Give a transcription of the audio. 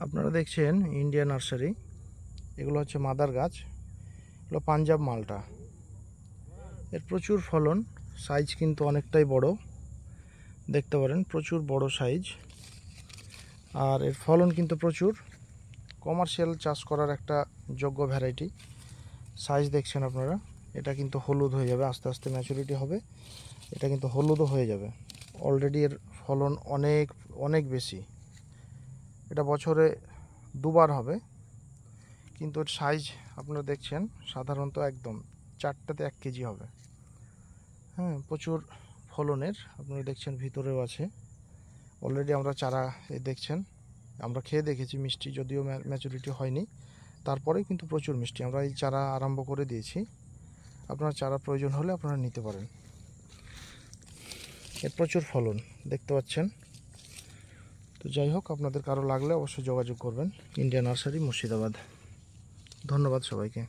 আপনারা দেখছেন India nursery. এগুলো হচ্ছে মাদার গাছ, এগুলো পাঞ্জাব মালটা। এর প্রচুর ফলন, সাইজ কিন্তু অনেকটাই বড়, দেখতে পারেন প্রচুর বড় সাইজ। আর এর ফলন কিন্তু প্রচুর, কমার্শিয়াল চাষ করার একটা যোগ্য ভ্যারাইটি। সাইজ দেখছেন আপনারা, এটা কিন্তু হলুদ হয়ে যাবে, আস্তে আস্তে ম্যাচুরিটি হবে, এটা কিন্তু হলুদও হয়ে যাবে। অলরেডি এর ফলন অনেক অনেক বেশি, এটা বছরে দুবার হবে। কিন্তু এর সাইজ আপনারা দেখছেন সাধারণত একদম 4টাতে 1 কেজি হবে। হ্যাঁ, প্রচুর ফলনের। আপনারা দেখছেন ভিতরেও আছে। অলরেডি আমরা চারা দেখছেন, আমরা খেয়ে দেখেছি, মিষ্টি যদিও ম্যাচুরিটি হয়নি, তারপরে কিন্তু প্রচুর মিষ্টি। আমরা এই চারা আরম্ভ করে দিয়েছি, আপনার চারা প্রয়োজন হলে আপনারা নিতে পারেন। এর প্রচুর ফলন দেখতে পাচ্ছেন। তো যাই হোক, আপনাদের কারো লাগলে অবশ্যই যোগাযোগ করবেন। India nursery, Murshidabad. ধন্যবাদ সবাইকে।